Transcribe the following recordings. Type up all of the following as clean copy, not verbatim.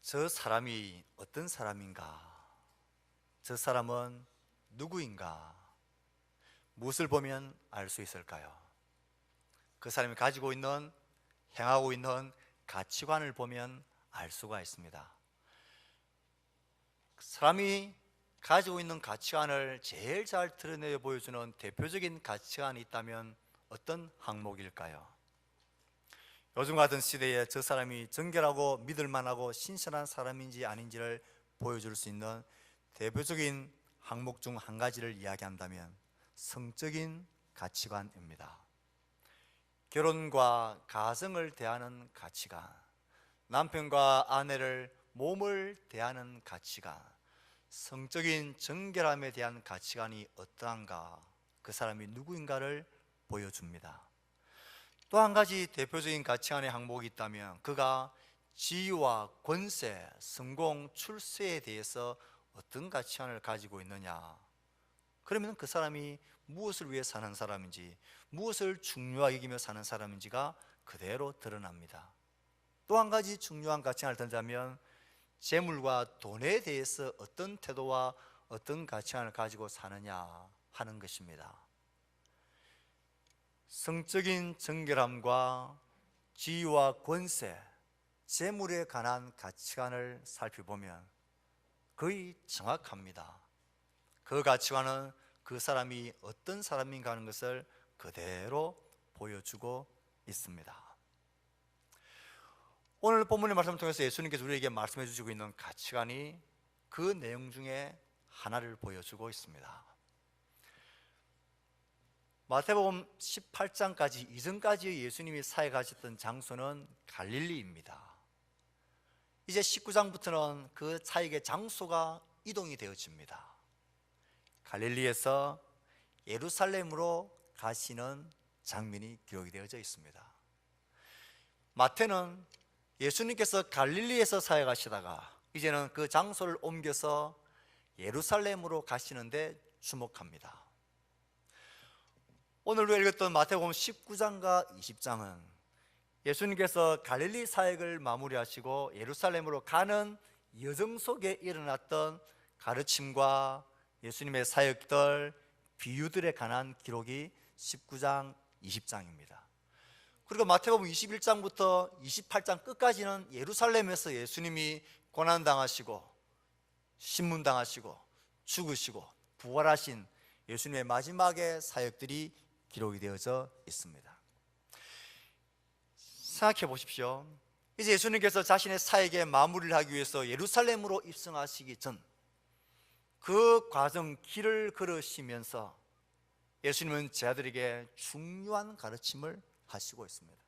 저 사람이 어떤 사람인가? 저 사람은 누구인가? 무엇을 보면 알 수 있을까요? 그 사람이 가지고 있는, 행하고 있는 가치관을 보면 알 수가 있습니다. 사람이 가지고 있는 가치관을 제일 잘 드러내 보여주는 대표적인 가치관이 있다면 어떤 항목일까요? 요즘 같은 시대에 저 사람이 정결하고 믿을만하고 신선한 사람인지 아닌지를 보여줄 수 있는 대표적인 항목 중 한 가지를 이야기한다면 성적인 가치관입니다. 결혼과 가정을 대하는 가치관, 남편과 아내를, 몸을 대하는 가치관, 성적인 정결함에 대한 가치관이 어떠한가, 그 사람이 누구인가를 보여줍니다. 또 한 가지 대표적인 가치관의 항목이 있다면 그가 지위와 권세, 성공, 출세에 대해서 어떤 가치관을 가지고 있느냐, 그러면 그 사람이 무엇을 위해 사는 사람인지, 무엇을 중요하게 여기며 사는 사람인지가 그대로 드러납니다. 또 한 가지 중요한 가치관을 던자면 재물과 돈에 대해서 어떤 태도와 어떤 가치관을 가지고 사느냐 하는 것입니다. 성적인 정결함과 지위와 권세, 재물에 관한 가치관을 살펴보면 거의 정확합니다. 그 가치관은 그 사람이 어떤 사람인가 하는 것을 그대로 보여주고 있습니다. 오늘 본문의 말씀을 통해서 예수님께서 우리에게 말씀해 주시고 있는 가치관이 그 내용 중에 하나를 보여주고 있습니다. 마태복음 18장까지 이전까지 예수님이 사역하셨던 장소는 갈릴리입니다. 이제 19장부터는 그 사역의 장소가 이동이 되어집니다. 갈릴리에서 예루살렘으로 가시는 장면이 기록이 되어져 있습니다. 마태는 예수님께서 갈릴리에서 사역하시다가 이제는 그 장소를 옮겨서 예루살렘으로 가시는데 주목합니다. 오늘 우리가 읽었던 마태복음 19장과 20장은 예수님께서 갈릴리 사역을 마무리하시고 예루살렘으로 가는 여정 속에 일어났던 가르침과 예수님의 사역들, 비유들에 관한 기록이 19장, 20장입니다. 그리고 마태복음 21장부터 28장 끝까지는 예루살렘에서 예수님이 고난당하시고 신문당하시고 죽으시고 부활하신 예수님의 마지막의 사역들이 기록이 되어져 있습니다. 생각해 보십시오. 이제 예수님께서 자신의 사역의 마무리를 하기 위해서 예루살렘으로 입성하시기 전 그 과정 길을 걸으시면서 예수님은 제자들에게 중요한 가르침을 하시고 있습니다.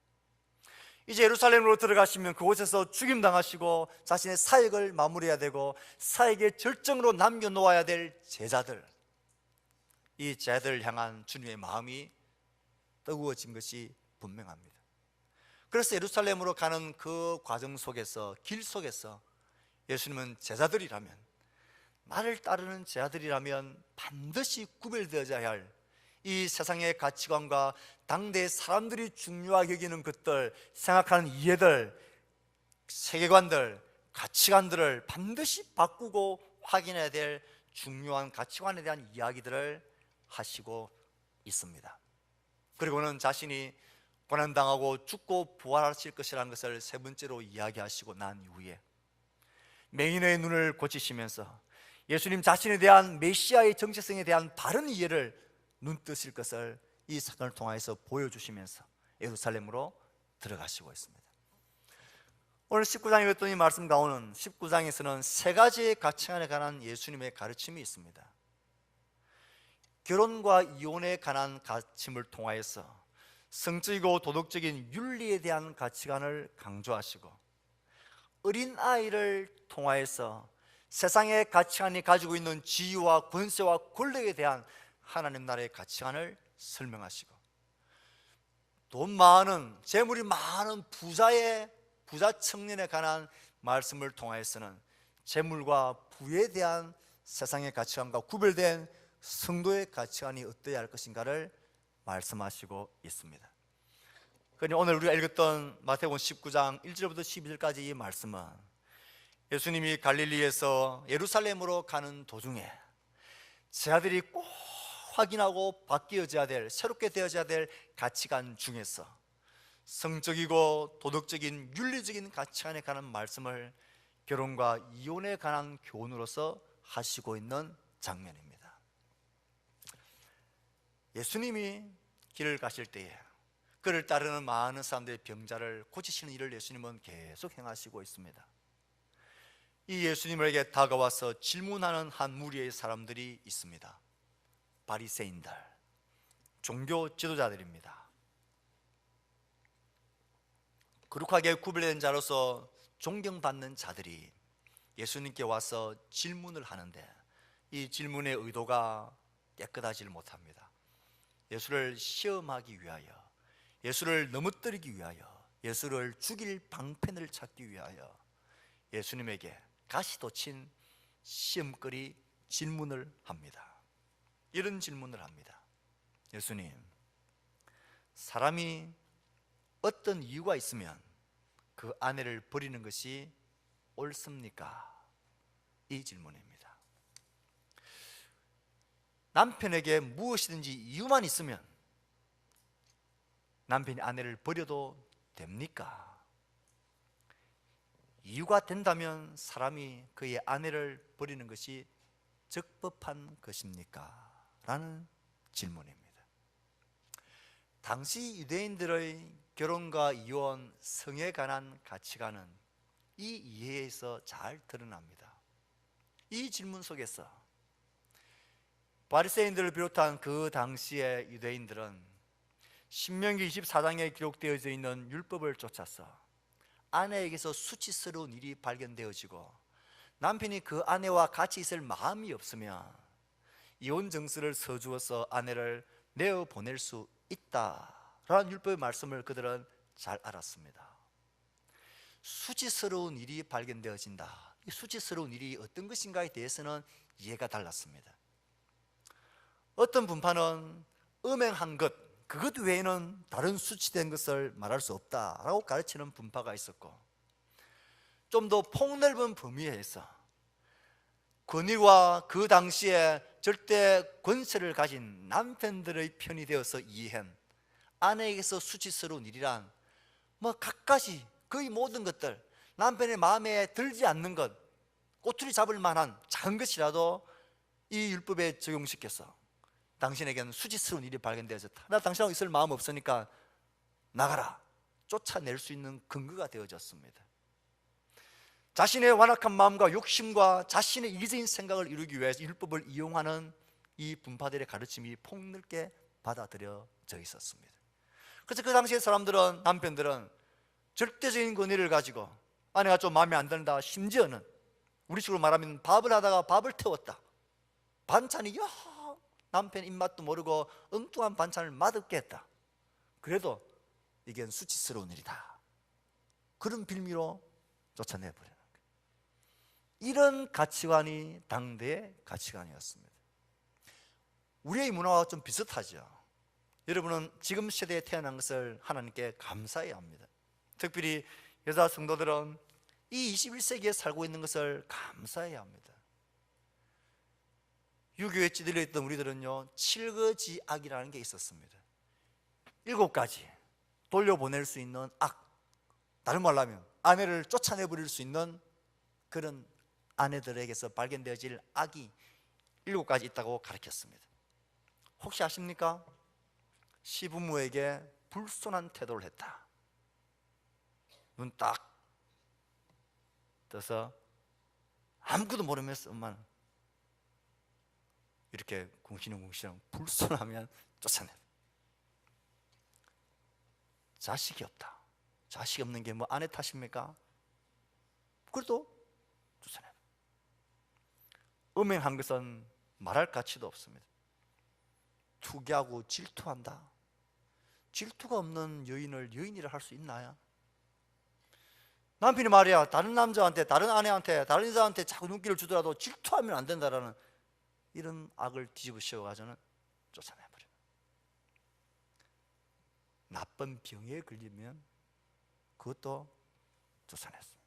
이제 예루살렘으로 들어가시면 그곳에서 죽임당하시고 자신의 사역을 마무리해야 되고 사역의 절정으로 남겨놓아야 될 제자들, 이 제자들을 향한 주님의 마음이 뜨거워진 것이 분명합니다. 그래서 예루살렘으로 가는 그 과정 속에서, 길 속에서 예수님은 제자들이라면, 나를 따르는 제자들이라면 반드시 구별되어야 할 이 세상의 가치관과 당대의 사람들이 중요하게 여기는 것들, 생각하는 이해들, 세계관들, 가치관들을 반드시 바꾸고 확인해야 될 중요한 가치관에 대한 이야기들을 하시고 있습니다. 그리고는 자신이 고난당하고 죽고 부활하실 것이라는 것을 세 번째로 이야기하시고 난 이후에 맹인의 눈을 고치시면서 예수님 자신에 대한 메시아의 정체성에 대한 바른 이해를 눈뜨실 것을 이 사건을 통해서 보여주시면서 예루살렘으로 들어가시고 있습니다. 오늘 19장에 읽었던 이 말씀 가운데는 19장에서는 세 가지의 가치관에 관한 예수님의 가르침이 있습니다. 결혼과 이혼에 관한 가르침을 통하여서 성적이고 도덕적인 윤리에 대한 가치관을 강조하시고, 어린아이를 통하여서 세상의 가치관이 가지고 있는 지위와 권세와 권력에 대한 하나님 나라의 가치관을 설명하시고, 돈 많은, 재물이 많은 부자 청년에 관한 말씀을 통하여서는 재물과 부에 대한 세상의 가치관과 구별된 성도의 가치관이 어떠해야 할 것인가를 말씀하시고 있습니다. 그러니 오늘 우리가 읽었던 마태복음 19장 1절부터 12절까지 이 말씀은 예수님이 갈릴리에서 예루살렘으로 가는 도중에 제 아들이 꼭 확인하고 바뀌어져야 될, 새롭게 되어져야 될 가치관 중에서 성적이고 도덕적인 윤리적인 가치관에 관한 말씀을 결혼과 이혼에 관한 교훈으로서 하시고 있는 장면입니다. 예수님이 길을 가실 때에 그를 따르는 많은 사람들의 병자를 고치시는 일을 예수님은 계속 행하시고 있습니다. 이 예수님에게 다가와서 질문하는 한 무리의 사람들이 있습니다. 바리새인들, 종교 지도자들입니다. 거룩하게 구별된 자로서 존경받는 자들이 예수님께 와서 질문을 하는데 이 질문의 의도가 깨끗하지 못합니다. 예수를 시험하기 위하여, 예수를 넘어뜨리기 위하여, 예수를 죽일 방편을 찾기 위하여 예수님에게 가시도 친 시험거리 질문을 합니다. 이런 질문을 합니다. 예수님, 사람이 어떤 이유가 있으면 그 아내를 버리는 것이 옳습니까? 이 질문입니다. 남편에게 무엇이든지 이유만 있으면 남편이 아내를 버려도 됩니까? 이유가 된다면 사람이 그의 아내를 버리는 것이 적법한 것입니까? 라는 질문입니다. 당시 유대인들의 결혼과 이혼, 성에 관한 가치관은 이 이해에서 잘 드러납니다. 이 질문 속에서 바리새인들을 비롯한 그 당시의 유대인들은 신명기 24장에 기록되어져 있는 율법을 쫓아서 아내에게서 수치스러운 일이 발견되어지고 남편이 그 아내와 같이 있을 마음이 없으면 이혼 정서를 서주어서 아내를 내어 보낼 수 있다라는 율법의 말씀을 그들은 잘 알았습니다. 수치스러운 일이 발견되어진다. 이 수치스러운 일이 어떤 것인가에 대해서는 이해가 달랐습니다. 어떤 분파는 음행한 것, 그것 외에는 다른 수치된 것을 말할 수 없다라고 가르치는 분파가 있었고, 좀 더 폭넓은 범위에서 권위와 그 당시에 절대 권세를 가진 남편들의 편이 되어서 이해한 아내에게서 수치스러운 일이란 갖가지 거의 모든 것들, 남편의 마음에 들지 않는 것, 꼬투리 잡을 만한 작은 것이라도 이 율법에 적용시켜서 당신에게는 수치스러운 일이 발견되어졌다. 나 당신하고 있을 마음 없으니까 나가라, 쫓아낼 수 있는 근거가 되어졌습니다. 자신의 완악한 마음과 욕심과 자신의 이기적인 생각을 이루기 위해서 율법을 이용하는 이 분파들의 가르침이 폭넓게 받아들여져 있었습니다. 그래서 그 당시의 사람들은, 남편들은 절대적인 권위를 가지고 아내가 좀 마음에 안 든다, 심지어는 우리식으로 말하면 밥을 하다가 밥을 태웠다, 반찬이 남편 입맛도 모르고 엉뚱한 반찬을 맛없게 했다, 그래도 이게 수치스러운 일이다, 그런 빌미로 쫓아내버리는 거예요. 이런 가치관이 당대의 가치관이었습니다. 우리의 문화와 좀 비슷하죠. 여러분은 지금 세대에 태어난 것을 하나님께 감사해야 합니다. 특별히 여자 성도들은 이 21세기에 살고 있는 것을 감사해야 합니다. 유교에 찌들려 있던 우리들은요, 칠거지악이라는 게 있었습니다. 7가지 돌려보낼 수 있는 악, 다른 말로 하면 아내를 쫓아내버릴 수 있는 그런 아내들에게서 발견되어질 악이 7가지 있다고 가르쳤습니다. 혹시 아십니까? 시부모에게 불손한 태도를 했다. 눈 딱 떠서 아무것도 모르면서 엄마는 이렇게 궁시렁궁시렁 불손하면 쫓아내. 자식이 없다. 자식이 없는 게 뭐 아내 탓입니까? 그래도 쫓아내. 음행한 것은 말할 가치도 없습니다. 투기하고 질투한다. 질투가 없는 여인을 여인이라 할 수 있나요? 남편이 말이야, 다른 남자한테, 다른 아내한테, 다른 여자한테 자꾸 눈길을 주더라도 질투하면 안 된다라는 이런 악을 뒤집어 씌워가지고는 쫓아내버려요. 나쁜 병에 걸리면 그것도 쫓아냈습니다.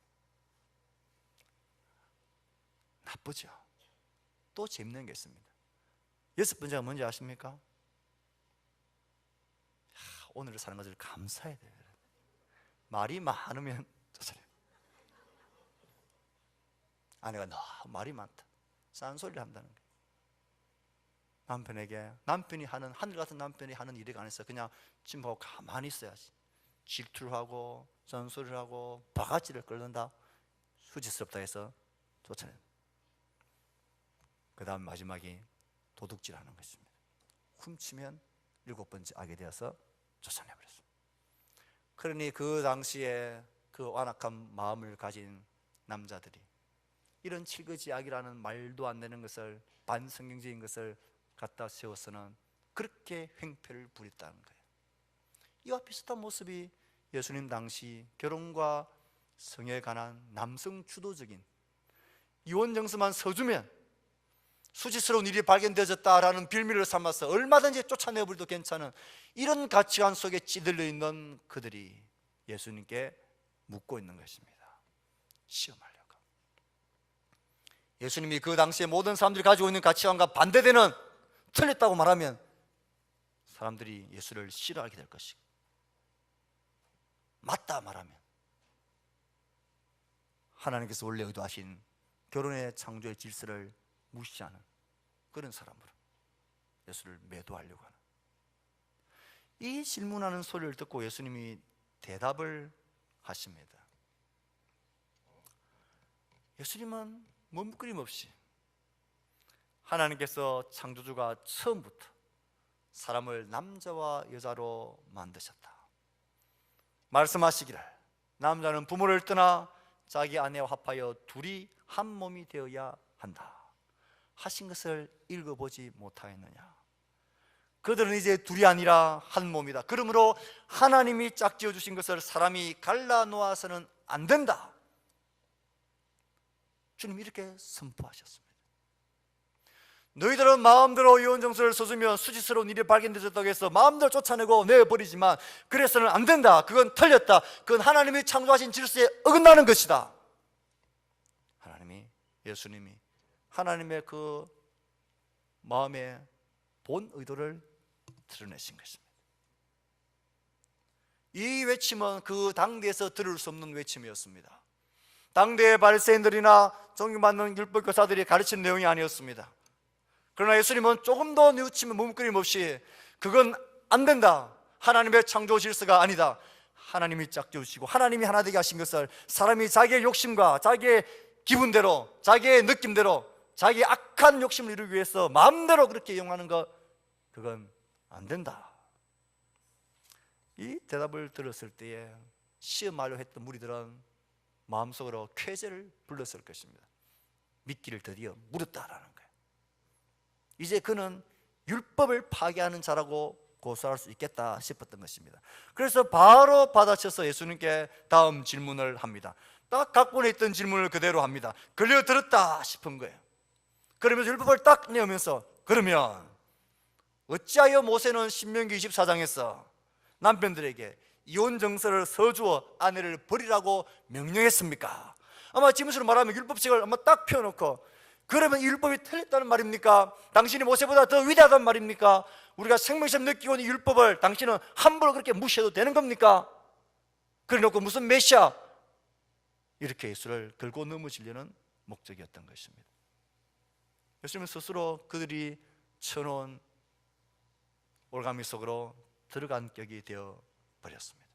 나쁘죠. 또 재밌는 게 있습니다. 6번째가 뭔지 아십니까? 오늘을 사는 것을 감사해야 돼요. 말이 많으면 쫓아내요. 아내가 너무 말이 많다, 싼소리를 한다는 거예요. 남편에게, 남편이 하는, 하늘 같은 남편이 하는 일에 관해서 그냥 침묵하고 가만히 있어야지. 질투를 하고 싼소리를 하고 바가지를 끓는다, 수치스럽다 해서 쫓아내요. 그 다음 마지막이 도둑질하는 것입니다. 훔치면 7번째 악이 되어서 쫓아내버렸습니다. 그러니 그 당시에 그 완악한 마음을 가진 남자들이 이런 칠거지악이라는 말도 안 되는 것을, 반성경적인 것을 갖다 세워서는 그렇게 횡패를 부렸다는 거예요. 이와 비슷한 모습이 예수님 당시 결혼과 성에 관한 남성 주도적인 이혼 정서만 서주면 수치스러운 일이 발견되어졌다라는 빌미를 삼아서 얼마든지 쫓아내버려도 괜찮은 이런 가치관 속에 찌들려 있는 그들이 예수님께 묻고 있는 것입니다. 시험하려고. 예수님이 그 당시에 모든 사람들이 가지고 있는 가치관과 반대되는, 틀렸다고 말하면 사람들이 예수를 싫어하게 될 것이고, 맞다 말하면 하나님께서 원래 의도하신 결혼의 창조의 질서를 무시하는 그런 사람으로 예수를 매도하려고 하는, 이 질문하는 소리를 듣고 예수님이 대답을 하십니다. 예수님은 머뭇거림 없이 하나님께서 창조주가 처음부터 사람을 남자와 여자로 만드셨다, 말씀하시기를 남자는 부모를 떠나 자기 아내와 합하여 둘이 한 몸이 되어야 한다 하신 것을 읽어보지 못하였느냐. 그들은 이제 둘이 아니라 한 몸이다. 그러므로 하나님이 짝지어 주신 것을 사람이 갈라놓아서는 안 된다. 주님 이렇게 선포하셨습니다. 너희들은 마음대로 이혼 정서를 써주면 수치스러운 일이 발견되었다고 해서 마음대로 쫓아내고 내버리지만 그래서는 안 된다. 그건 틀렸다. 그건 하나님이 창조하신 질서에 어긋나는 것이다. 하나님이, 예수님이 하나님의 그 마음의 본 의도를 드러내신 것입니다. 이 외침은 그 당대에서 들을 수 없는 외침이었습니다. 당대의 바리새인들이나 존경받는 율법 교사들이 가르친 내용이 아니었습니다. 그러나 예수님은 조금 더 뉘우치면 머뭇거림 없이 그건 안 된다, 하나님의 창조 질서가 아니다, 하나님이 짝지으시고 하나님이 하나 되게 하신 것을 사람이 자기의 욕심과 자기의 기분대로, 자기의 느낌대로, 자기의 악한 욕심을 이루기 위해서 마음대로 그렇게 이용하는 것, 그건 안 된다. 이 대답을 들었을 때에 시험하려 했던 무리들은 마음속으로 쾌재를 불렀을 것입니다. 미끼를 드디어 물었다라는 거예요. 이제 그는 율법을 파괴하는 자라고 고소할 수 있겠다 싶었던 것입니다. 그래서 바로 받아쳐서 예수님께 다음 질문을 합니다. 딱 각본에 있던 질문을 그대로 합니다. 걸려들었다 싶은 거예요. 그러면서 율법을 딱 내오면서, 그러면 어찌하여 모세는 신명기 24장에서 남편들에게 이혼 정서를 서주어 아내를 버리라고 명령했습니까? 아마 지금처럼 말하면 율법책을 아마 딱 펴놓고, 그러면 이 율법이 틀렸다는 말입니까? 당신이 모세보다 더 위대하단 말입니까? 우리가 생명처럼 느끼고 있는 율법을 당신은 함부로 그렇게 무시해도 되는 겁니까? 그래 놓고 무슨 메시아, 이렇게 예수를 들고 넘어지려는 목적이었던 것입니다. 예수님은 스스로 그들이 쳐놓은 올가미 속으로 들어간 격이 되어 버렸습니다.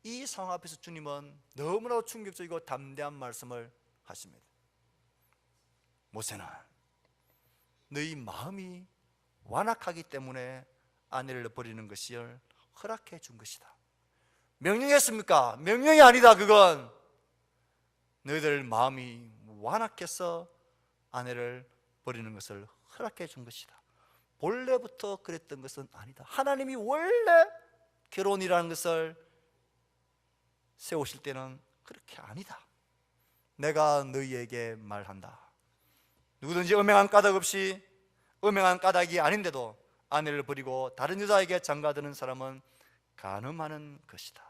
이 상황 앞에서 주님은 너무나 충격적이고 담대한 말씀을 하십니다. 모세는 너희 마음이 완악하기 때문에 아내를 버리는 것을 허락해 준 것이다. 명령했습니까? 명령이 아니다. 그건 너희들 마음이 완악해서 아내를 버리는 것을 허락해 준 것이다. 본래부터 그랬던 것은 아니다. 하나님이 원래 결혼이라는 것을 세우실 때는 그렇게 아니다. 내가 너희에게 말한다. 누구든지 음행한 까닭 없이, 음행한 까닭이 아닌데도 아내를 버리고 다른 여자에게 장가드는 사람은 간음하는 것이다.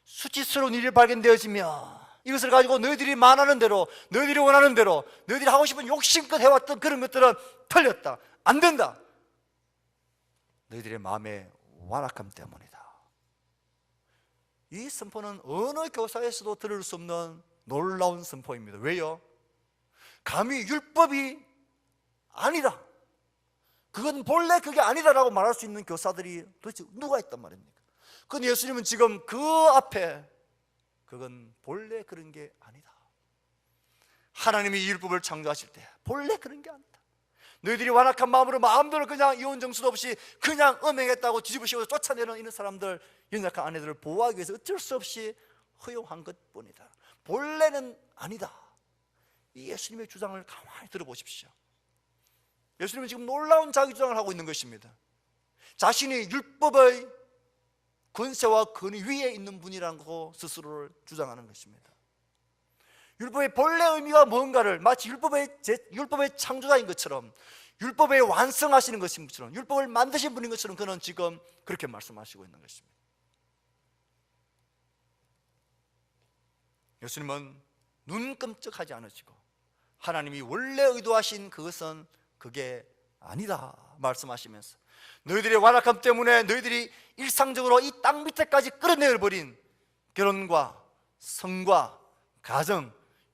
수치스러운 일이 발견되어지면 이것을 가지고 너희들이 말하는 대로, 너희들이 원하는 대로, 너희들이 하고 싶은 욕심껏 해왔던 그런 것들은 틀렸다, 안 된다. 너희들의 마음의 완악함 때문이다. 이 선포는 어느 교사에서도 들을 수 없는 놀라운 선포입니다. 왜요? 감히 율법이 아니다, 그건 본래 그게 아니다라고 말할 수 있는 교사들이 도대체 누가 있단 말입니까? 그건 예수님은 지금 그 앞에 그건 본래 그런 게 아니다. 하나님이 이 율법을 창조하실 때 본래 그런 게 아니다. 너희들이 완악한 마음으로 마음대로 그냥 이혼 정수도 없이 그냥 음행했다고 뒤집으시고 쫓아내는 이런 사람들, 연약한 아내들을 보호하기 위해서 어쩔 수 없이 허용한 것뿐이다. 본래는 아니다. 이 예수님의 주장을 가만히 들어보십시오. 예수님은 지금 놀라운 자기 주장을 하고 있는 것입니다. 자신이 율법의 권세와 권위 위에 있는 분이라고 스스로를 주장하는 것입니다. 율법의 본래 의미가 뭔가를 마치 율법의 창조자인 것처럼, 율법의 완성하시는 것인 것처럼, 율법을 만드신 분인 것처럼 그는 지금 그렇게 말씀하시고 있는 것입니다. 예수님은 눈 끔찍하지 않으시고 하나님이 원래 의도하신 그것은 그게 아니다 말씀하시면서, 너희들의 완악함 때문에 너희들이 일상적으로 이 땅 밑에까지 끌어내버린 결혼과 성과 가정,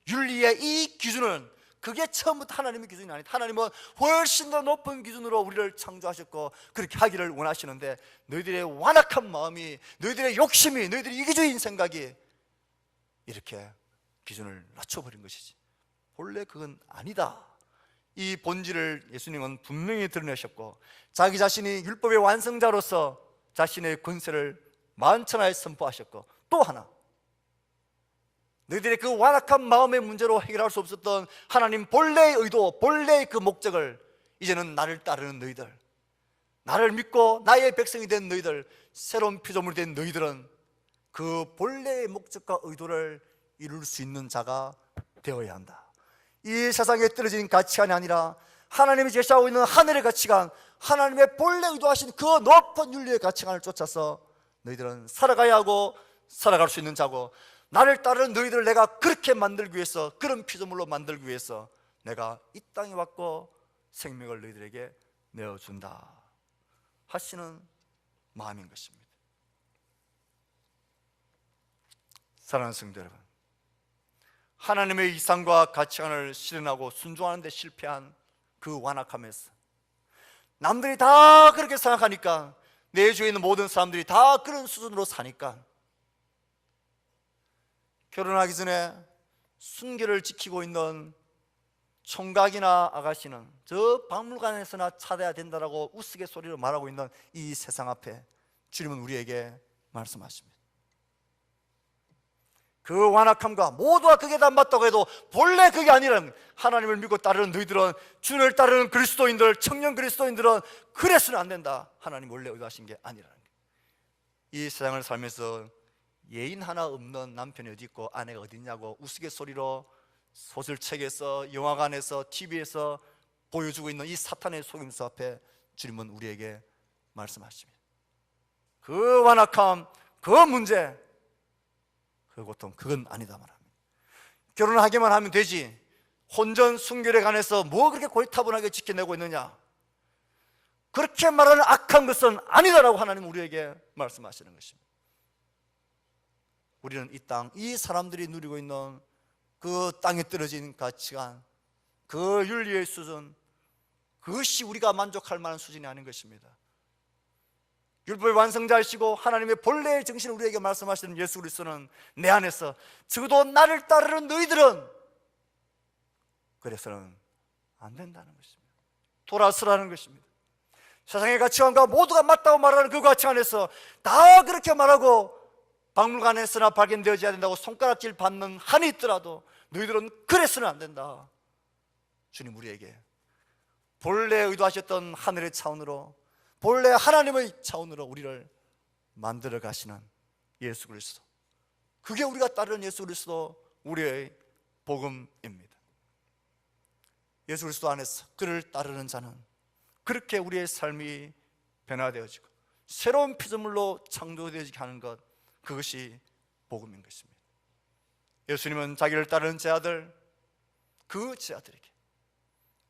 윤리의 이 기준은 그게 처음부터 하나님의 기준이 아니다. 하나님은 훨씬 더 높은 기준으로 우리를 창조하셨고 그렇게 하기를 원하시는데, 너희들의 완악한 마음이, 너희들의 욕심이, 너희들의 이기주의인 생각이 이렇게 기준을 낮춰버린 것이지 본래 그건 아니다. 이 본질을 예수님은 분명히 드러내셨고, 자기 자신이 율법의 완성자로서 자신의 권세를 만천하에 선포하셨고, 또 하나, 너희들의 그 완악한 마음의 문제로 해결할 수 없었던 하나님 본래의 의도, 본래의 그 목적을 이제는 나를 따르는 너희들, 나를 믿고 나의 백성이 된 너희들, 새로운 피조물이 된 너희들은 그 본래의 목적과 의도를 이룰 수 있는 자가 되어야 한다. 이 세상에 떨어진 가치관이 아니라 하나님이 제시하고 있는 하늘의 가치관, 하나님의 본래 의도하신 그 높은 윤리의 가치관을 쫓아서 너희들은 살아가야 하고 살아갈 수 있는 자고, 나를 따르는 너희들을 내가 그렇게 만들기 위해서, 그런 피조물로 만들기 위해서 내가 이 땅에 왔고 생명을 너희들에게 내어준다 하시는 마음인 것입니다. 사랑하는 성도 여러분, 하나님의 이상과 가치관을 실현하고 순종하는 데 실패한 그 완악함에서, 남들이 다 그렇게 생각하니까, 내 주위에 있는 모든 사람들이 다 그런 수준으로 사니까, 결혼하기 전에 순결을 지키고 있는 총각이나 아가씨는 저 박물관에서나 찾아야 된다라고 우스갯소리로 말하고 있는 이 세상 앞에 주님은 우리에게 말씀하십니다. 그 완악함과 모두가 그게 다 맞다고 해도 본래 그게 아니라는, 하나님을 믿고 따르는 너희들은, 주를 따르는 그리스도인들, 청년 그리스도인들은 그래서는 안 된다. 하나님 원래 의도하신 게 아니라는 거예요. 이 세상을 살면서 예인 하나 없는 남편이 어디 있고 아내가 어디 있냐고 우스갯소리로 소설책에서, 영화관에서, TV에서 보여주고 있는 이 사탄의 속임수 앞에 주님은 우리에게 말씀하십니다. 그 완악함, 그 문제, 그 고통, 그건 아니다 말합니다. 결혼하기만 하면 되지, 혼전 순결에 관해서 뭐 그렇게 고리타분하게 지켜내고 있느냐, 그렇게 말하는 악한 것은 아니다라고 하나님은 우리에게 말씀하시는 것입니다. 우리는 이 땅, 이 사람들이 누리고 있는 그 땅에 떨어진 가치관, 그 윤리의 수준, 그것이 우리가 만족할 만한 수준이 아닌 것입니다. 율법의 완성자이시고 하나님의 본래의 정신을 우리에게 말씀하시는 예수 그리스도는 내 안에서, 적어도 나를 따르는 너희들은 그래서는 안 된다는 것입니다. 돌아서라는 것입니다. 세상의 가치관과 모두가 맞다고 말하는 그 가치관에서 다 그렇게 말하고 박물관에서나 발견되어져야 된다고 손가락질 받는 한이 있더라도 너희들은 그래서는 안 된다. 주님 우리에게 본래 의도하셨던 하늘의 차원으로, 본래 하나님의 차원으로 우리를 만들어 가시는 예수 그리스도, 그게 우리가 따르는 예수 그리스도, 우리의 복음입니다. 예수 그리스도 안에서 그를 따르는 자는 그렇게 우리의 삶이 변화되어지고 새로운 피조물로 창조되어지게 하는 것, 그것이 복음인 것입니다. 예수님은 자기를 따르는 제자들, 그 제자들에게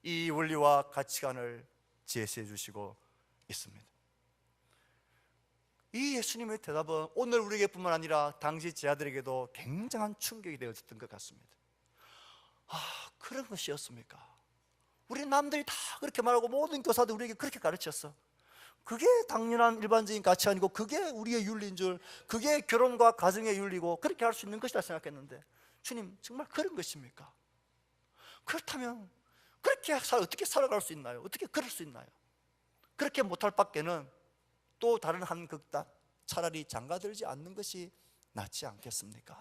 이 원리와 가치관을 제시해 주시고 있습니다. 이 예수님의 대답은 오늘 우리에게뿐만 아니라 당시 제자들에게도 굉장한 충격이 되어졌던 것 같습니다. 그런 것이었습니까? 우리 남들이 다 그렇게 말하고 모든 교사들 우리에게 그렇게 가르쳤어. 그게 당연한 일반적인 가치아니고 그게 우리의 윤리인 줄, 그게 결혼과 가정의 윤리고 그렇게 할 수 있는 것이다 생각했는데, 주님 정말 그런 것입니까? 그렇다면 그렇게 어떻게 살아갈 수 있나요? 어떻게 그럴 수 있나요? 그렇게 못할 밖에는 또 다른 한 극단, 차라리 장가들지 않는 것이 낫지 않겠습니까?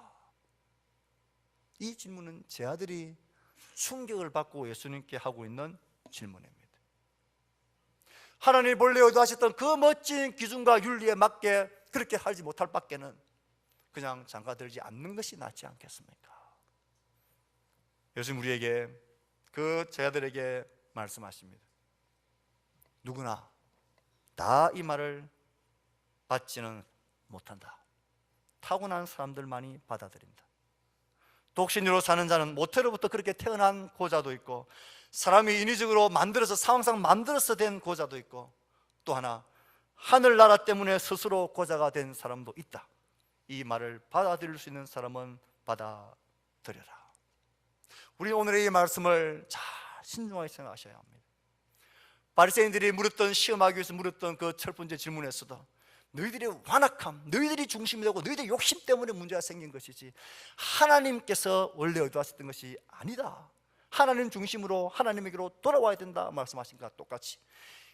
이 질문은 제 아들이 충격을 받고 예수님께 하고 있는 질문입니다. 하나님이 본래 의도하셨던 그 멋진 기준과 윤리에 맞게 그렇게 하지 못할 밖에는 그냥 장가들지 않는 것이 낫지 않겠습니까? 예수님 우리에게, 그 제자들에게 말씀하십니다. 누구나 다 이 말을 받지는 못한다. 타고난 사람들만이 받아들인다. 독신으로 사는 자는 모태로부터 그렇게 태어난 고자도 있고, 사람이 인위적으로 만들어서 상황상 만들어서 된 고자도 있고, 또 하나 하늘나라 때문에 스스로 고자가 된 사람도 있다. 이 말을 받아들일 수 있는 사람은 받아들여라. 우리 오늘의 이 말씀을 잘 신중하게 생각하셔야 합니다. 바리새인들이 물었던, 시험하기 위해서 물었던 그 첫 번째 질문에서도 너희들의 완악함, 너희들이 중심이 되고 너희들의 욕심 때문에 문제가 생긴 것이지 하나님께서 원래 의도하셨던 것이 아니다. 하나님 중심으로 하나님에게로 돌아와야 된다 말씀하신 것과 똑같이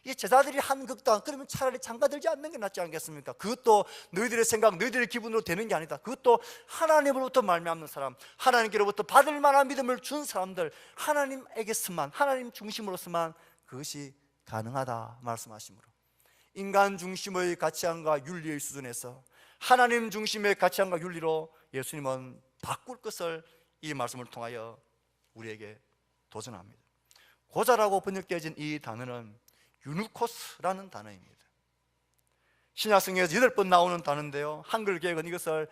이 제자들이 한 극단, 그러면 차라리 장가들지 않는 게 낫지 않겠습니까? 그것도 너희들의 생각, 너희들의 기분으로 되는 게 아니다. 그것도 하나님으로부터 말미암는 사람, 하나님께로부터 받을 만한 믿음을 준 사람들, 하나님에게서만, 하나님 중심으로서만 그것이 가능하다 말씀하시므로, 인간 중심의 가치관과 윤리의 수준에서 하나님 중심의 가치관과 윤리로 예수님은 바꿀 것을 이 말씀을 통하여 우리에게 도전합니다. 고자라고 번역되어진 이 단어는 유누코스라는 단어입니다. 신약성경에서 8번 나오는 단어인데요, 한글 개역은 이것을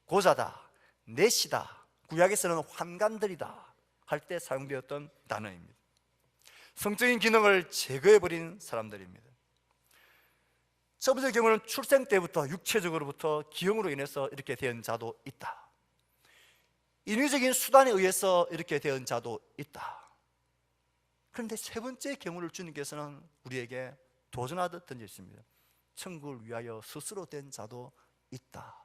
고자다, 넷이다, 구약에서는 환관들이다 할 때 사용되었던 단어입니다. 성적인 기능을 제거해버린 사람들입니다. 첫 번째 경우는 출생 때부터 육체적으로부터 기형으로 인해서 이렇게 된 자도 있다. 인위적인 수단에 의해서 이렇게 된 자도 있다. 그런데 세 번째 경우를 주님께서는 우리에게 도전하듯 던지십니다. 천국을 위하여 스스로 된 자도 있다.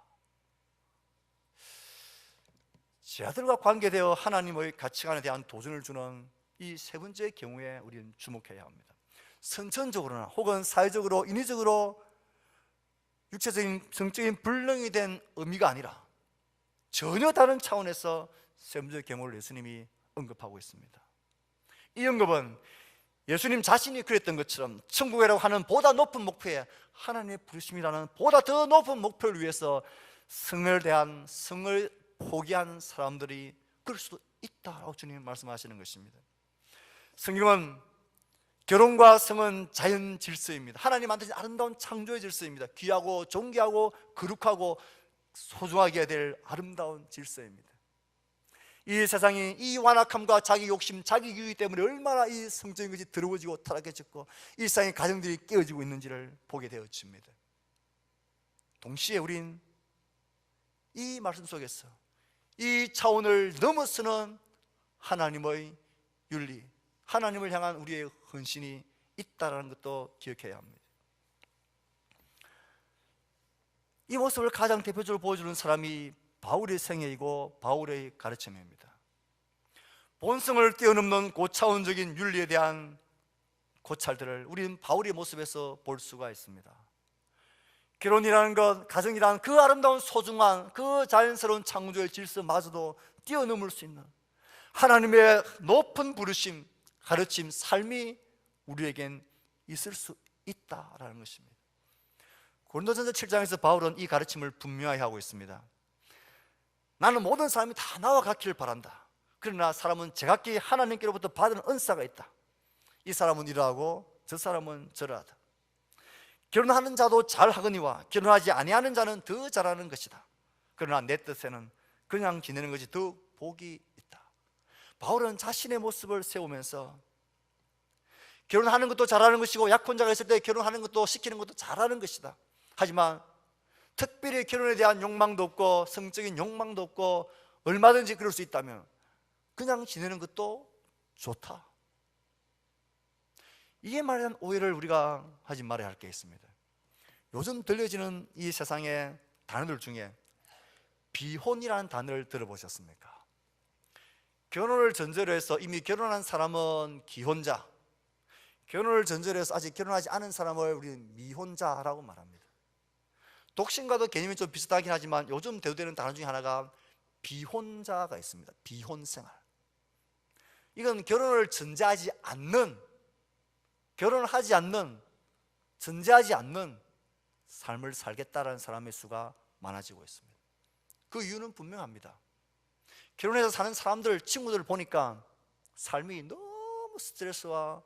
제자들과 관계되어 하나님의 가치관에 대한 도전을 주는 이 세 번째 경우에 우리는 주목해야 합니다. 선천적으로나 혹은 사회적으로, 인위적으로 육체적인 성적인 불능이 된 의미가 아니라 전혀 다른 차원에서 세 번째 경우를 예수님이 언급하고 있습니다. 이 언급은 예수님 자신이 그랬던 것처럼 천국이라고 하는 보다 높은 목표에, 하나님의 부르심이라는 보다 더 높은 목표를 위해서 성을 포기한 사람들이 그럴 수도 있다라고 주님 말씀하시는 것입니다. 성경은 결혼과 성은 자연 질서입니다. 하나님 만드신 아름다운 창조의 질서입니다. 귀하고 존귀하고 거룩하고 소중하게 될 아름다운 질서입니다. 이 세상이 이 완악함과 자기 욕심, 자기 기유 때문에 얼마나 이 성적인 것이 더러워지고 타락해졌고 이 세상의 가정들이 깨어지고 있는지를 보게 되어집니다. 동시에 우린 이 말씀 속에서 이 차원을 넘어서는 하나님의 윤리, 하나님을 향한 우리의 헌신이 있다는 것도 기억해야 합니다. 이 모습을 가장 대표적으로 보여주는 사람이 바울의 생애이고 바울의 가르침입니다. 본성을 뛰어넘는 고차원적인 윤리에 대한 고찰들을 우리는 바울의 모습에서 볼 수가 있습니다. 결혼이라는 것, 가정이라는 그 아름다운 소중한 그 자연스러운 창조의 질서마저도 뛰어넘을 수 있는 하나님의 높은 부르심, 가르침, 삶이 우리에겐 있을 수 있다라는 것입니다. 고린도전서 7장에서 바울은 이 가르침을 분명히 하고 있습니다. 나는 모든 사람이 다 나와 같기를 바란다. 그러나 사람은 제각기 하나님께로부터 받은 은사가 있다. 이 사람은 이러하고 저 사람은 저러하다. 결혼하는 자도 잘하거니와 결혼하지 아니하는 자는 더 잘하는 것이다. 그러나 내 뜻에는 그냥 지내는 것이 더 복이 있다. 바울은 자신의 모습을 세우면서 결혼하는 것도 잘하는 것이고 약혼자가 있을 때 결혼하는 것도 시키는 것도 잘하는 것이다. 하지만 특별히 결혼에 대한 욕망도 없고 성적인 욕망도 없고 얼마든지 그럴 수 있다면 그냥 지내는 것도 좋다. 이에 말한 오해를 우리가 하지 말아야 할 게 있습니다. 요즘 들려지는 이 세상의 단어들 중에 비혼이라는 단어를 들어보셨습니까? 결혼을 전제로 해서 이미 결혼한 사람은 기혼자, 결혼을 전제로 해서 아직 결혼하지 않은 사람을 우리는 미혼자라고 말합니다. 독신과도 개념이 좀 비슷하긴 하지만 요즘 대두되는 단어 중에 하나가 비혼자가 있습니다. 비혼생활. 이건 결혼을 전제하지 않는, 결혼을 하지 않는, 전제하지 않는 삶을 살겠다라는 사람의 수가 많아지고 있습니다. 그 이유는 분명합니다. 결혼해서 사는 사람들, 친구들을 보니까 삶이 너무 스트레스와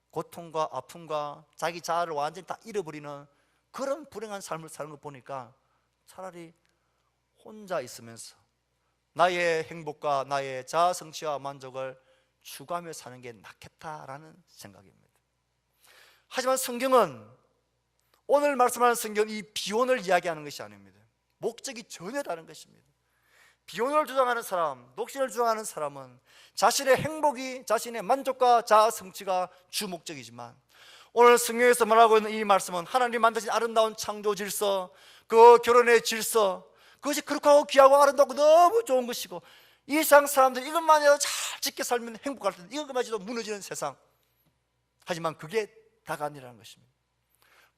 고통과 아픔과 자기 자아를 완전히 다 잃어버리는 그런 불행한 삶을 사는 걸 보니까 차라리 혼자 있으면서 나의 행복과 나의 자아 성취와 만족을 추구하며 사는 게 낫겠다라는 생각입니다. 하지만 성경은, 오늘 말씀하는 성경은 이 비혼을 이야기하는 것이 아닙니다. 목적이 전혀 다른 것입니다. 비혼을 주장하는 사람, 독신을 주장하는 사람은 자신의 행복이, 자신의 만족과 자아 성취가 주 목적이지만 오늘 성경에서 말하고 있는 이 말씀은 하나님이 만드신 아름다운 창조 질서, 그 결혼의 질서, 그것이 거룩하고 귀하고 아름답고 너무 좋은 것이고 이 세상 사람들이 이것만이라도 잘 지켜 살면 행복할 텐데 이것마저도 무너지는 세상. 하지만 그게 다가 아니라는 것입니다.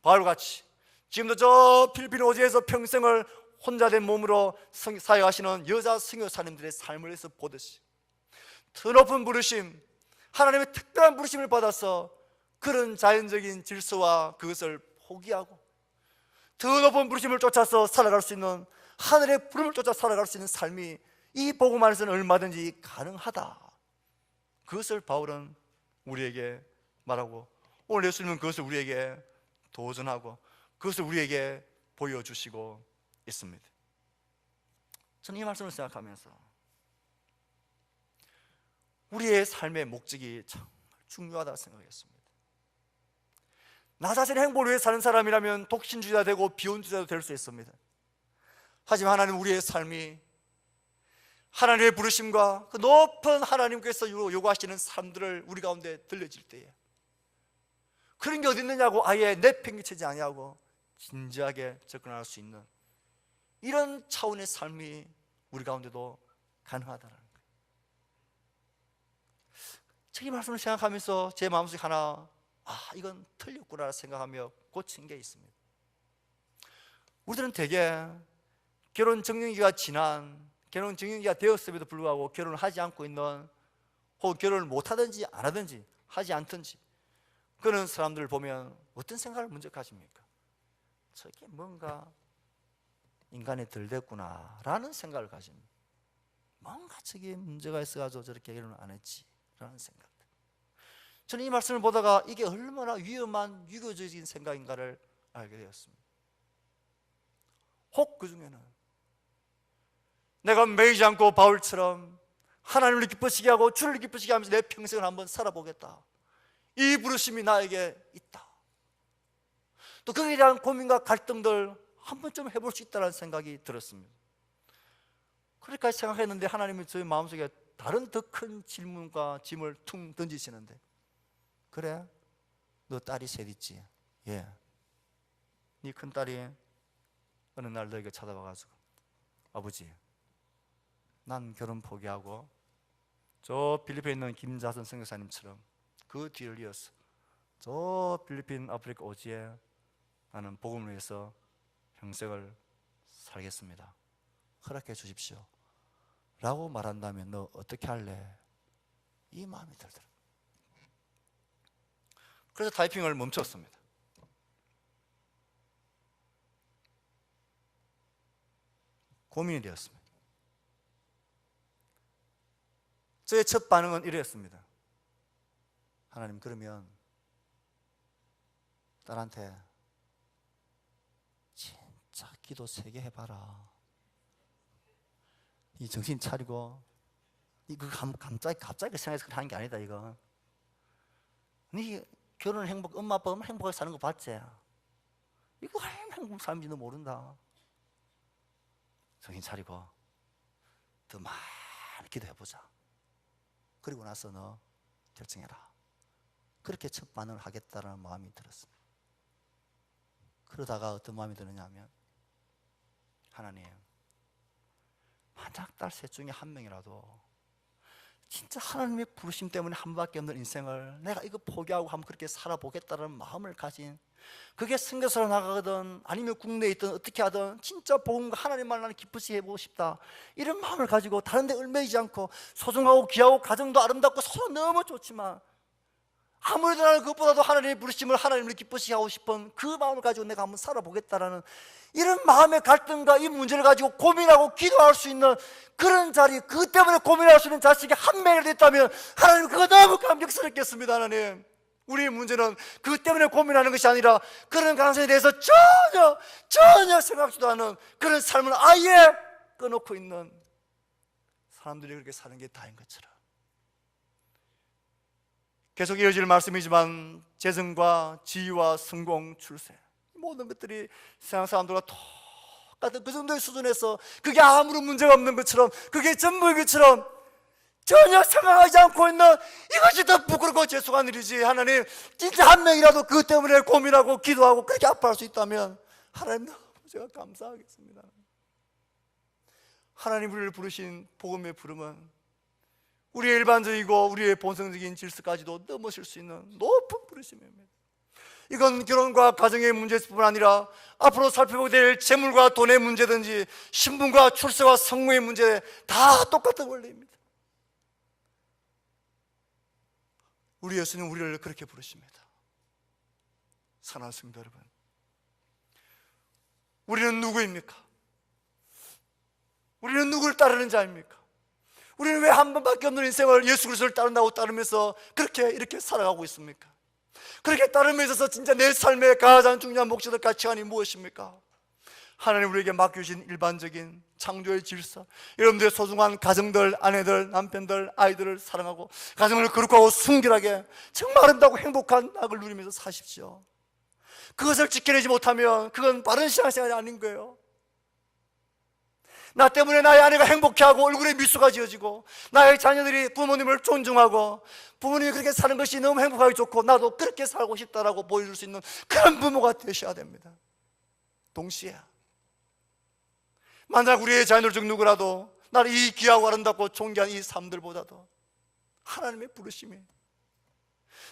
바울같이 지금도 저 필리핀 오지에서 평생을 혼자 된 몸으로 사역하시는 여자 선교사님들의 삶을 해서 보듯이 더 높은 부르심, 하나님의 특별한 부르심을 받아서 그런 자연적인 질서와 그것을 포기하고 더 높은 부르심을 쫓아서 살아갈 수 있는, 하늘의 부름을 쫓아 살아갈 수 있는 삶이 이 복음 안에서는 얼마든지 가능하다. 그것을 바울은 우리에게 말하고 오늘 예수님은 그것을 우리에게 도전하고 그것을 우리에게 보여주시고 있습니다. 저는 이 말씀을 생각하면서 우리의 삶의 목적이 정말 중요하다고 생각했습니다. 나 자신의 행복을 위해 사는 사람이라면 독신주의자 되고 비혼주의자도 될 수 있습니다. 하지만 하나님은 우리의 삶이 하나님의 부르심과 그 높은 하나님께서 요구하시는 삶들을 우리 가운데 들려질 때에 그런 게 어디 있느냐고 아예 내팽개치지 아니하고 진지하게 접근할 수 있는 이런 차원의 삶이 우리 가운데도 가능하다는 거예요. 이 말씀을 생각하면서 제 마음속에 하나, 이건 틀렸구나 생각하며 고친 게 있습니다. 우리들은 대개 결혼 정년기가 지난, 결혼 정년기가 되었음에도 불구하고 결혼을 하지 않고 있는, 혹은 결혼을 못하든지 안 하든지 하지 않든지 그런 사람들을 보면 어떤 생각을 먼저 가집니까? 저게 뭔가 인간에 덜 됐구나 라는 생각을 가집니다. 뭔가 저게 문제가 있어가지고 저렇게 결혼을 안 했지 라는 생각. 저는 이 말씀을 보다가 이게 얼마나 위험한 유교적인 생각인가를 알게 되었습니다. 혹 그 중에는 내가 매이지 않고 바울처럼 하나님을 기쁘시게 하고 주를 기쁘시게 하면서 내 평생을 한번 살아보겠다, 이 부르심이 나에게 있다, 또 거기에 대한 고민과 갈등들 한 번쯤 해볼 수 있다는 생각이 들었습니다. 그렇게 생각했는데 하나님이 저희 마음속에 다른 더 큰 질문과 짐을 퉁 던지시는데, 그래? 너 딸이 셋 있지? 예. 네 큰딸이 어느 날 너에게 찾아와가지고 아버지, 난 결혼 포기하고 저 필리핀에 있는 김자선 선교사님처럼 그 뒤를 이어서 저 필리핀 아프리카 오지에 나는 복음을 위해서 평생을 살겠습니다, 허락해 주십시오 라고 말한다면 너 어떻게 할래? 이 마음이 들더라고요. 그래서 타이핑을 멈췄습니다. 고민이 되었습니다. 저의 첫 반응은 이랬습니다. 하나님, 그러면 딸한테 진짜 기도 세게 해봐라. 이 정신 차리고, 이거 갑자기 생각해서 하는 게 아니다 이거. 네 결혼 행복, 엄마 아빠 얼마나 행복하게 사는 거 봤지? 이거 얼마나 행복 삶인지 너 모른다. 정신 차리고 더 많이 기도해보자. 그리고 나서 너 결정해라. 그렇게 첫 반응을 하겠다는 마음이 들었습니다. 그러다가 어떤 마음이 드느냐 하면, 하나님, 만약 딸 셋 중에 한 명이라도 진짜 하나님의 부르심 때문에 한 번밖에 없는 인생을 내가 이거 포기하고 한번 그렇게 살아보겠다는 마음을 가진, 그게 선교사로 나가거든 아니면 국내에 있든 어떻게 하든 진짜 복음과 하나님만 나는 기쁘시 해보고 싶다, 이런 마음을 가지고 다른 데 얽매이지 않고 소중하고 귀하고 가정도 아름답고 서로 너무 좋지만 아무래도 나는 그것보다도 하나님의 부르심을 하나님을 기쁘시게 하고 싶은 그 마음을 가지고 내가 한번 살아보겠다라는 이런 마음의 갈등과 이 문제를 가지고 고민하고 기도할 수 있는 그런 자리, 그 때문에 고민할 수 있는 자식이 한 명이라도 있다면 하나님 그거 너무 감격스럽겠습니다. 하나님, 우리의 문제는 그 때문에 고민하는 것이 아니라 그런 가능성에 대해서 전혀 생각지도 않은 그런 삶을 아예 꺼놓고 있는 사람들이 그렇게 사는 게 다인 것처럼, 계속 이어질 말씀이지만 재성과 지위와 성공, 출세, 모든 것들이 세상 사람들과 똑같은 그 정도의 수준에서 그게 아무런 문제가 없는 것처럼, 그게 전부인 것처럼 전혀 생각하지 않고 있는, 이것이 더 부끄럽고 죄송한 일이지. 하나님, 진짜 한 명이라도 그것 때문에 고민하고 기도하고 그렇게 아파할 수 있다면 하나님 너무 제가 감사하겠습니다. 하나님 우리를 부르신 복음의 부름은 우리의 일반적이고 우리의 본성적인 질서까지도 넘어설 수 있는 높은 부르심입니다. 이건 결혼과 가정의 문제뿐 아니라 앞으로 살펴보게 될 재물과 돈의 문제든지 신분과 출세와 성공의 문제 다 똑같은 원리입니다. 우리 예수는 우리를 그렇게 부르십니다. 사랑하는 성도 여러분, 우리는 누구입니까? 우리는 누구를 따르는 자입니까? 우리는 왜 한 번밖에 없는 인생을 예수 그리스도를 따른다고 따르면서 이렇게 살아가고 있습니까? 그렇게 따름에 있어서 진짜 내 삶의 가장 중요한 목적과 가치관이 무엇입니까? 하나님 우리에게 맡겨주신 일반적인 창조의 질서, 여러분들의 소중한 가정들, 아내들, 남편들, 아이들을 사랑하고 가정을 거룩하고 순결하게 정말 아름다고 행복한 낙을 누리면서 사십시오. 그것을 지켜내지 못하면 그건 바른 신앙생활이 아닌 거예요. 나 때문에 나의 아내가 행복해하고 얼굴에 미소가 지어지고 나의 자녀들이 부모님을 존중하고 부모님이 그렇게 사는 것이 너무 행복하게 좋고 나도 그렇게 살고 싶다라고 보여줄 수 있는 그런 부모가 되셔야 됩니다. 동시에 만약 우리의 자녀들 중 누구라도 나를 이 귀하고 아름답고 존귀한 이 삶들보다도 하나님의 부르심이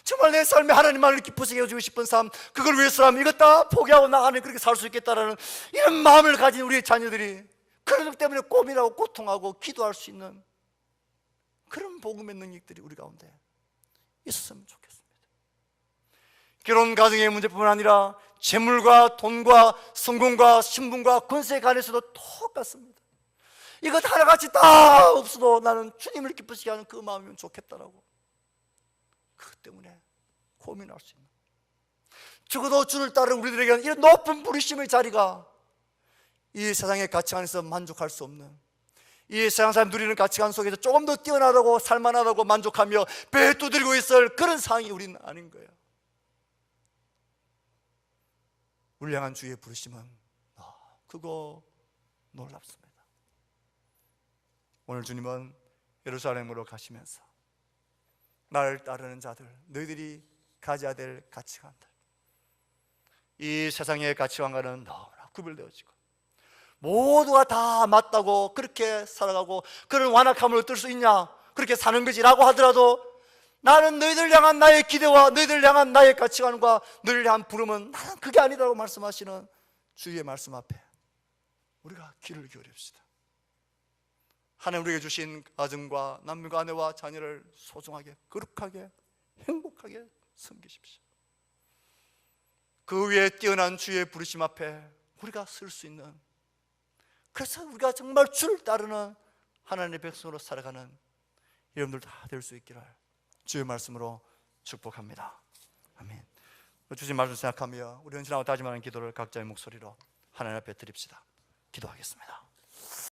정말 내 삶에 하나님만을 기쁘시게 해주고 싶은 삶, 그걸 위해서라면 이것 다 포기하고 나가는 그렇게 살 수 있겠다라는 이런 마음을 가진 우리의 자녀들이 그런 것 때문에 고민하고 고통하고 기도할 수 있는 그런 복음의 능력들이 우리 가운데 있었으면 좋겠습니다. 결혼 가정의 문제뿐만 아니라 재물과 돈과 성공과 신분과 권세에 관해서도 똑같습니다. 이것 하나같이 다 없어도 나는 주님을 기쁘시게 하는 그 마음이면 좋겠다라고 그것 때문에 고민할 수 있는, 적어도 주를 따르는 우리들에게는 이런 높은 부르심의 자리가 이 세상의 가치관에서 만족할 수 없는, 이 세상 사람 누리는 가치관 속에서 조금 더 뛰어나다고 살만하다고 만족하며 배에 두드리고 있을 그런 상황이 우리는 아닌 거예요. 우리 향한 주의 부르심은 그거 놀랍습니다. 오늘 주님은 예루살렘으로 가시면서 나를 따르는 자들, 너희들이 가져야 될 가치관들, 이 세상의 가치관과는 너무나 구별되어지고 모두가 다 맞다고 그렇게 살아가고 그런 완악함을 얻을 수 있냐, 그렇게 사는 거지라고 하더라도 나는 너희들 향한 나의 기대와 너희들 향한 나의 가치관과 너희들 향한 부름은 나는 그게 아니라고 말씀하시는 주의 말씀 앞에 우리가 귀를 기울입시다. 하나님 우리에게 주신 가정과 남편과 아내와 자녀를 소중하게 거룩하게 행복하게 섬기십시오. 그 위에 뛰어난 주의 부르심 앞에 우리가 설 수 있는, 그래서 우리가 정말 주를 따르는 하나님의 백성으로 살아가는 여러분들 다 될 수 있기를 주의 말씀으로 축복합니다. 아멘. 주신 말씀 생각하며 우리 헌신하고 다짐하는 기도를 각자의 목소리로 하나님 앞에 드립시다. 기도하겠습니다.